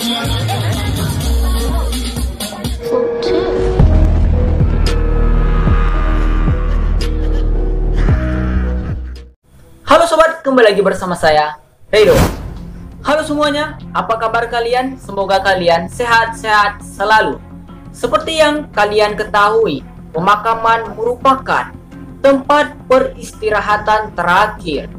Halo sobat, kembali lagi bersama saya, Redo. Halo semuanya, apa kabar kalian? Semoga kalian sehat-sehat selalu. Seperti yang kalian ketahui, pemakaman merupakan tempat peristirahatan terakhir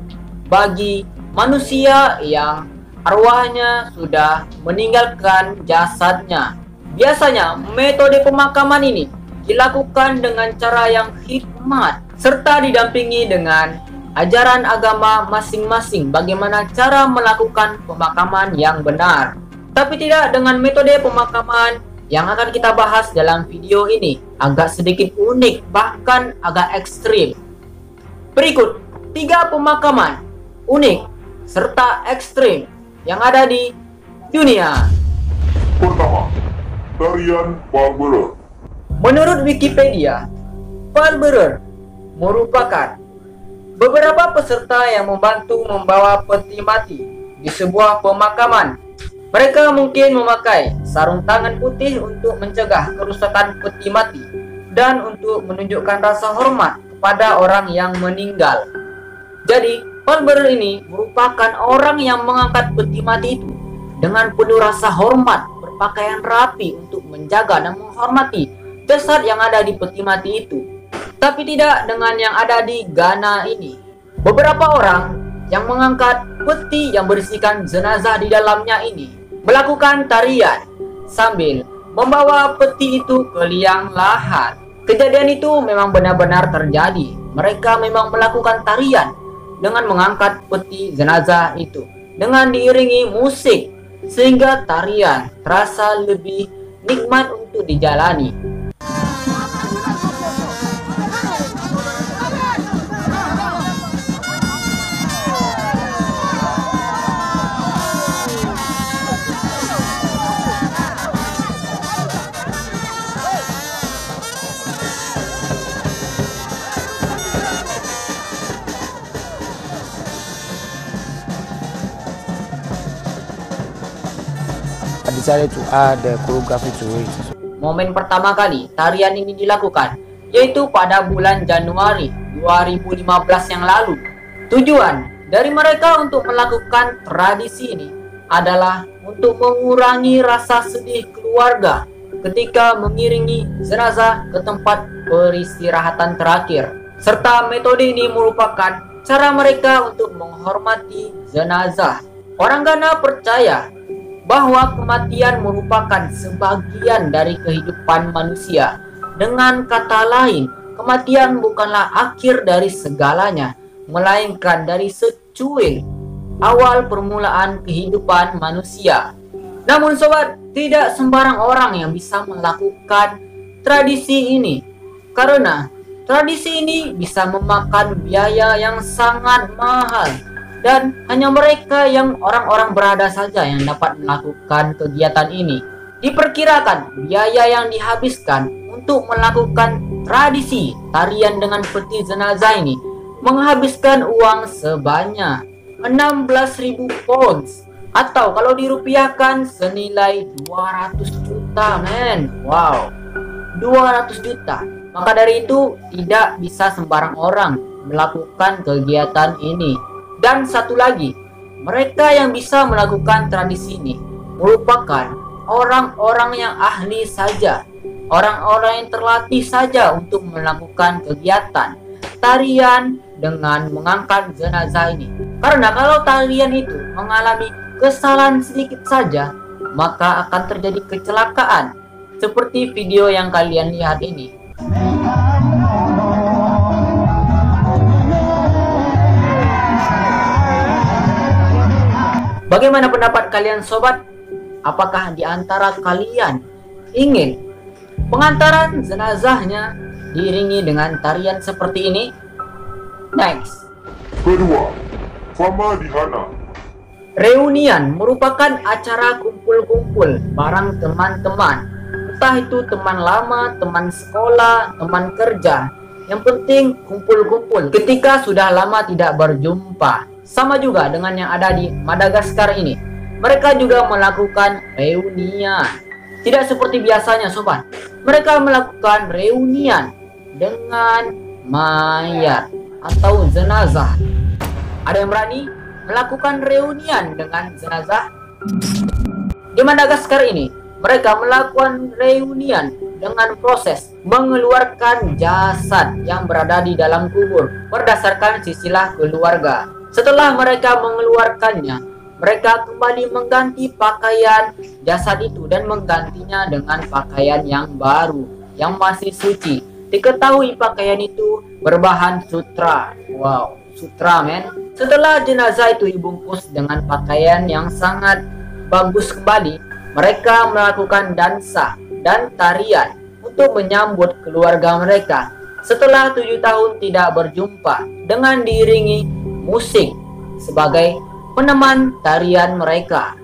bagi manusia yang arwahnya sudah meninggalkan jasadnya. Biasanya metode pemakaman ini dilakukan dengan cara yang hikmat serta didampingi dengan ajaran agama masing-masing bagaimana cara melakukan pemakaman yang benar. Tapi tidak dengan metode pemakaman yang akan kita bahas dalam video ini. Agak sedikit unik, bahkan agak ekstrim. Berikut 3 pemakaman unik serta ekstrim yang ada di dunia. Pertama, tarian Palberer. Menurut Wikipedia, Palberer merupakan beberapa peserta yang membantu membawa peti mati di sebuah pemakaman. Mereka mungkin memakai sarung tangan putih untuk mencegah kerusakan peti mati dan untuk menunjukkan rasa hormat kepada orang yang meninggal. Jadi, Palberer ini merupakan orang yang mengangkat peti mati itu dengan penuh rasa hormat, berpakaian rapi untuk menjaga dan menghormati jasad yang ada di peti mati itu. Tapi tidak dengan yang ada di Ghana ini. Beberapa orang yang mengangkat peti yang berisikan jenazah di dalamnya ini melakukan tarian sambil membawa peti itu ke liang lahat. Kejadian itu memang benar-benar terjadi. Mereka memang melakukan tarian dengan mengangkat peti jenazah itu dengan diiringi musik, sehingga tarian terasa lebih nikmat untuk dijalani. I decided to add the choreography to it. Momen pertama kali tarian ini dilakukan yaitu pada bulan Januari 2015 yang lalu. Tujuan dari mereka untuk melakukan tradisi ini adalah untuk mengurangi rasa sedih keluarga ketika mengiringi jenazah ke tempat peristirahatan terakhir. Serta metode ini merupakan cara mereka untuk menghormati jenazah. Orang Ghana percaya bahwa kematian merupakan sebagian dari kehidupan manusia. Dengan kata lain, kematian bukanlah akhir dari segalanya, melainkan dari secuil awal permulaan kehidupan manusia. Namun sobat, tidak sembarang orang yang bisa melakukan tradisi ini, karena tradisi ini bisa memakan biaya yang sangat mahal. Dan hanya mereka yang orang-orang berada saja yang dapat melakukan kegiatan ini. Diperkirakan biaya yang dihabiskan untuk melakukan tradisi tarian dengan peti jenazah ini menghabiskan uang sebanyak 16.000 pounds, atau kalau dirupiahkan senilai 200 juta men. Wow, 200 juta. Maka dari itu tidak bisa sembarang orang melakukan kegiatan ini. Dan satu lagi, mereka yang bisa melakukan tradisi ini merupakan orang-orang yang ahli saja, orang-orang yang terlatih saja untuk melakukan kegiatan tarian dengan mengangkat jenazah ini. Karena kalau tarian itu mengalami kesalahan sedikit saja, maka akan terjadi kecelakaan seperti video yang kalian lihat ini. Bagaimana pendapat kalian sobat? Apakah di antara kalian ingin pengantaran jenazahnya diiringi dengan tarian seperti ini? Next. Kedua, Fama di Hana. Reunian merupakan acara kumpul-kumpul bareng teman-teman. Entah itu teman lama, teman sekolah, teman kerja. Yang penting kumpul-kumpul ketika sudah lama tidak berjumpa. Sama juga dengan yang ada di Madagaskar ini. mereka juga melakukan reunian. Tidak seperti biasanya sobat, mereka melakukan reunian dengan mayat atau jenazah. Ada yang berani melakukan reunian dengan jenazah? Di Madagaskar ini, mereka melakukan reunian dengan proses mengeluarkan jasad yang berada di dalam kubur berdasarkan silsilah keluarga. Setelah mereka mengeluarkannya, mereka kembali mengganti pakaian jasad itu dan menggantinya dengan pakaian yang baru, yang masih suci. Diketahui pakaian itu berbahan sutra. Wow, sutra men. Setelah jenazah itu dibungkus dengan pakaian yang sangat bagus kembali, mereka melakukan dansa dan tarian untuk menyambut keluarga mereka setelah 7 tahun tidak berjumpa, dengan diiringi musik sebagai peneman tarian mereka.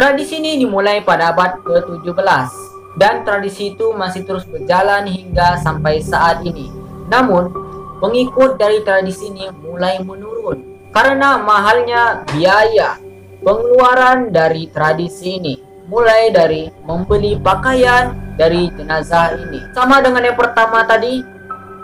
Tradisi ini dimulai pada abad ke-17 dan tradisi itu masih terus berjalan hingga sampai saat ini. Namun, pengikut dari tradisi ini mulai menurun karena mahalnya biaya pengeluaran dari tradisi ini, mulai dari membeli pakaian dari jenazah ini. Sama dengan yang pertama tadi,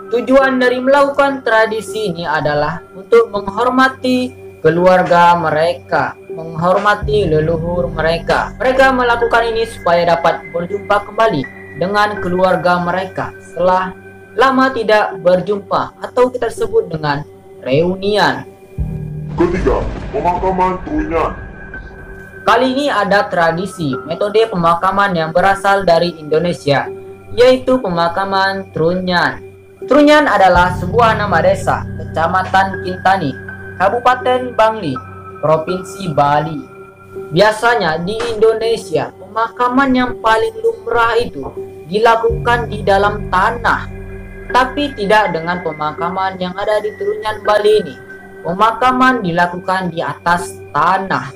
tujuan dari melakukan tradisi ini adalah untuk menghormati keluarga mereka, menghormati leluhur mereka. Mereka melakukan ini supaya dapat berjumpa kembali dengan keluarga mereka setelah lama tidak berjumpa, atau kita sebut dengan reunian. Ketiga, pemakaman trunyan. Kali ini ada tradisi metode pemakaman yang berasal dari Indonesia, yaitu pemakaman trunyan. Trunyan adalah sebuah nama desa, Kecamatan Kintani, Kabupaten Bangli, Provinsi Bali. Biasanya di Indonesia, pemakaman yang paling lumrah itu dilakukan di dalam tanah, tapi tidak dengan pemakaman yang ada di Trunyan Bali ini. Pemakaman dilakukan di atas tanah.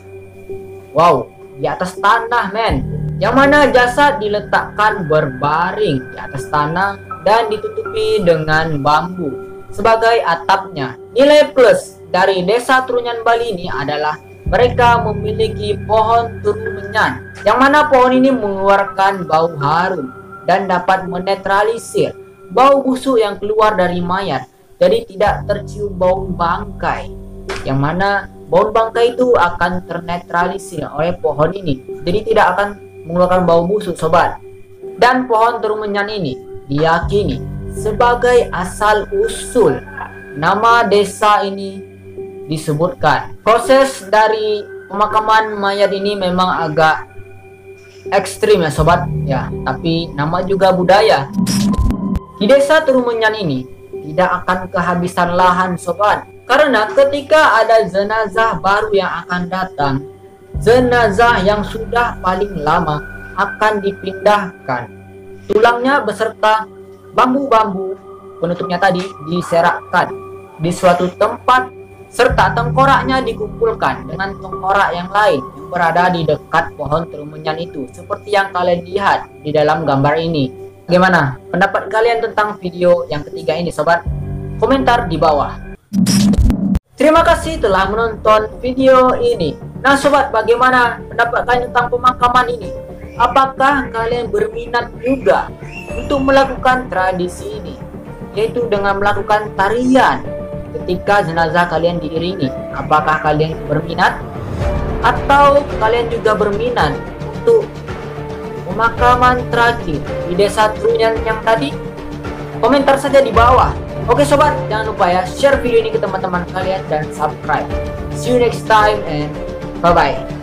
Wow, di atas tanah men. Yang mana jasad diletakkan berbaring di atas tanah dan ditutupi dengan bambu sebagai atapnya. Nilai plus dari desa Trunyan Bali ini adalah mereka memiliki pohon turunyan, yang mana pohon ini mengeluarkan bau harum dan dapat menetralisir bau busuk yang keluar dari mayat. Jadi tidak tercium bau bangkai, yang mana bau bangkai itu akan ternetralisir oleh pohon ini, jadi tidak akan mengeluarkan bau busuk sobat. Dan pohon turunyan ini diyakini sebagai asal usul nama desa ini disebutkan. Proses dari pemakaman mayat ini memang agak ekstrim ya sobat ya, tapi nama juga budaya. Di desa Turunyan ini tidak akan kehabisan lahan sobat, karena ketika ada jenazah baru yang akan datang, jenazah yang sudah paling lama akan dipindahkan. Tulangnya beserta bambu-bambu penutupnya tadi diserakkan di suatu tempat, serta tengkoraknya dikumpulkan dengan tengkorak yang lain yang berada di dekat pohon Turunyan itu, seperti yang kalian lihat di dalam gambar ini. Bagaimana pendapat kalian tentang video yang ketiga ini sobat? Komentar di bawah. Terima kasih telah menonton video ini. Nah sobat, bagaimana pendapat kalian tentang pemakaman ini? Apakah kalian berminat juga untuk melakukan tradisi ini, yaitu dengan melakukan tarian ketika jenazah kalian diiringi? Apakah kalian berminat? Atau kalian juga berminat untuk pemakaman terakhir di desa Trunyan yang tadi? Komentar saja di bawah. Oke sobat, jangan lupa ya share video ini ke teman-teman kalian dan subscribe. See you next time and bye bye.